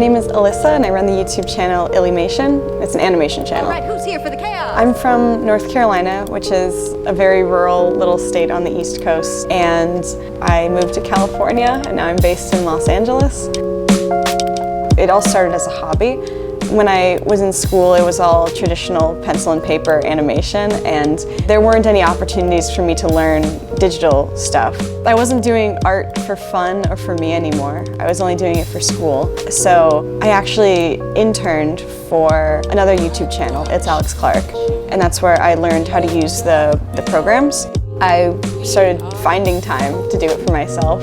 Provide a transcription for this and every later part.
name is Alyssa and I run the YouTube channel Illymation. It's an animation channel. All right, who's here for the chaos? I'm from North Carolina, which is a very rural little state on the East Coast, and I moved to California and now I'm based in Los Angeles. It all started as a hobby. When I was in school, it was all traditional pencil and paper animation, and there weren't any opportunities for me to learn digital stuff. I wasn't doing art for fun or for me anymore. I was only doing it for school. So I actually interned for another YouTube channel. It's Alex Clark, and that's where I learned how to use the programs. I started finding time to do it for myself.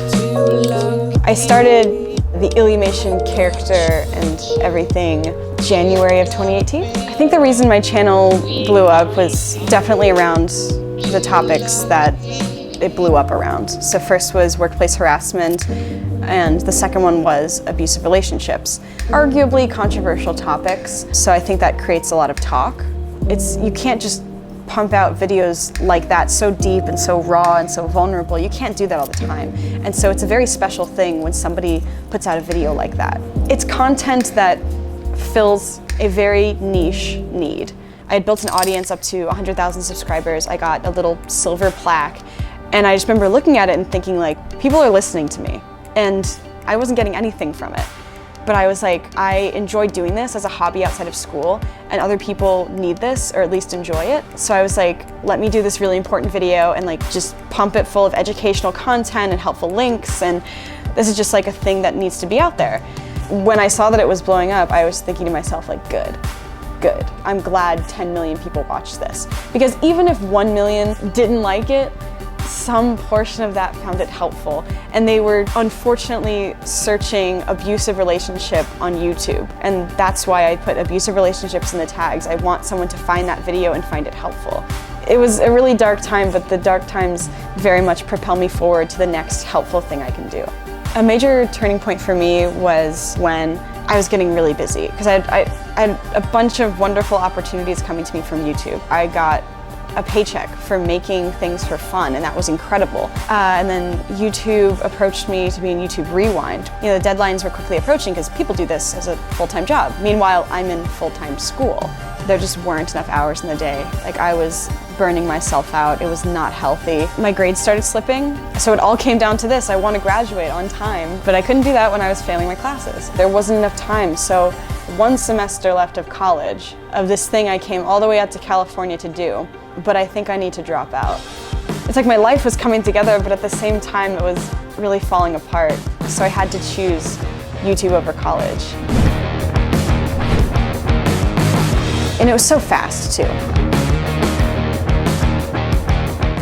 I started the Illymation character and everything January of 2018. I think the reason my channel blew up was definitely around the topics that it blew up around. So first was workplace harassment, and the second one was abusive relationships. Arguably controversial topics, so I think that creates a lot of talk. You can't just pump out videos like that, so deep and so raw and so vulnerable. You can't do that all the time. And so it's a very special thing when somebody puts out a video like that. It's content that fills a very niche need. I had built an audience up to 100,000 subscribers. I got a little silver plaque, and I just remember looking at it and thinking, like, people are listening to me, and I wasn't getting anything from it. But I was like, I enjoy doing this as a hobby outside of school, and other people need this, or at least enjoy it. So I was like, let me do this really important video and like just pump it full of educational content and helpful links, and this is just like a thing that needs to be out there. When I saw that it was blowing up, I was thinking to myself, like, good. I'm glad 10 million people watched this. Because even if 1 million didn't like it, some portion of that found it helpful, and they were unfortunately searching abusive relationship on YouTube, and that's why I put abusive relationships in the tags. I want someone to find that video and find it helpful. It was a really dark time, but the dark times very much propel me forward to the next helpful thing I can do. A major turning point for me was when I was getting really busy, because I had a bunch of wonderful opportunities coming to me from YouTube. I got a paycheck for making things for fun, and that was incredible. And then YouTube approached me to be in YouTube Rewind. You know, the deadlines were quickly approaching because people do this as a full-time job. Meanwhile, I'm in full-time school. There just weren't enough hours in the day. Like, I was burning myself out. It was not healthy. My grades started slipping, so it all came down to this. I want to graduate on time, but I couldn't do that when I was failing my classes. There wasn't enough time, so one semester left of college, of this thing I came all the way out to California to do, but I think I need to drop out. It's like my life was coming together, but at the same time it was really falling apart, so I had to choose YouTube over college. And it was so fast, too.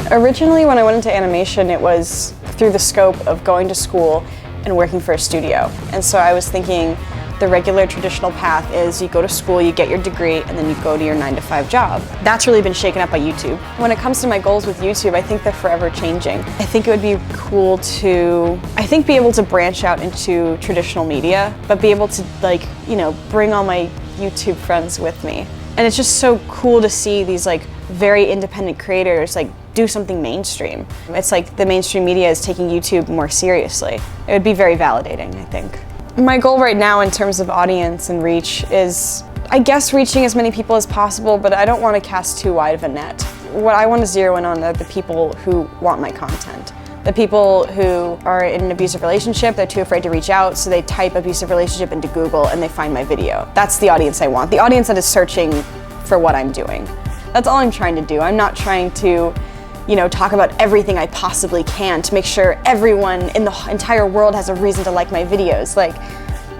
Originally, when I went into animation, it was through the scope of going to school and working for a studio. And so I was thinking the regular traditional path is you go to school, you get your degree, and then you go to your 9-to-5 job. That's really been shaken up by YouTube. When it comes to my goals with YouTube, I think they're forever changing. I think it would be cool to, be able to branch out into traditional media, but be able to, like, you know, bring all my YouTube friends with me. And it's just so cool to see these like very independent creators like do something mainstream. It's like the mainstream media is taking YouTube more seriously. It would be very validating, I think. My goal right now in terms of audience and reach is, I guess, reaching as many people as possible, but I don't want to cast too wide of a net. What I want to zero in on are the people who want my content. The people who are in an abusive relationship, they're too afraid to reach out, so they type abusive relationship into Google and they find my video. That's the audience I want. The audience that is searching for what I'm doing. That's all I'm trying to do. I'm not trying to, you know, talk about everything I possibly can to make sure everyone in the entire world has a reason to like my videos. Like,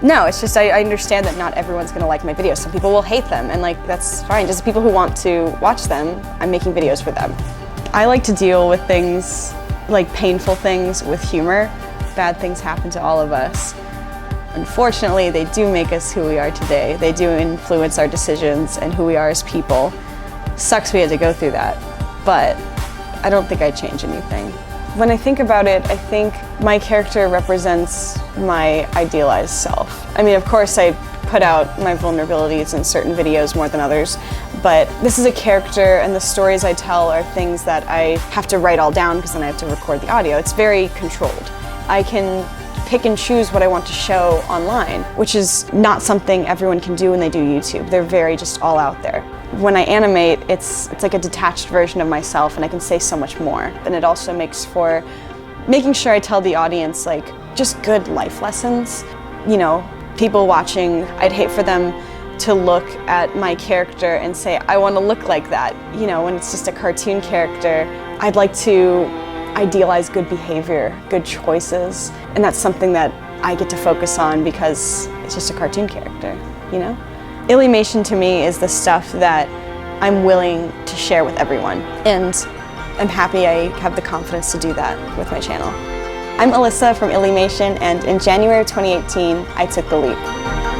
no, it's just I understand that not everyone's gonna like my videos. Some people will hate them, and like, that's fine. Just the people who want to watch them, I'm making videos for them. I like to deal with things, like painful things, with humor. Bad things happen to all of us. Unfortunately, they do make us who we are today. They do influence our decisions and who we are as people. Sucks we had to go through that, but I don't think I'd change anything. When I think about it, I think my character represents my idealized self. I mean, of course, I put out my vulnerabilities in certain videos more than others, but this is a character, and the stories I tell are things that I have to write all down because then I have to record the audio. It's very controlled. I can pick and choose what I want to show online, which is not something everyone can do when they do YouTube. They're very just all out there. When I animate, it's like a detached version of myself, and I can say so much more. And it also makes for making sure I tell the audience like just good life lessons. You know, people watching, I'd hate for them to look at my character and say, I want to look like that. You know, when it's just a cartoon character, I'd like to idealize good behavior, good choices, and that's something that I get to focus on because it's just a cartoon character, you know? Illymation to me is the stuff that I'm willing to share with everyone, and I'm happy I have the confidence to do that with my channel. I'm Alyssa from Illymation, and in January of 2018, I took the leap.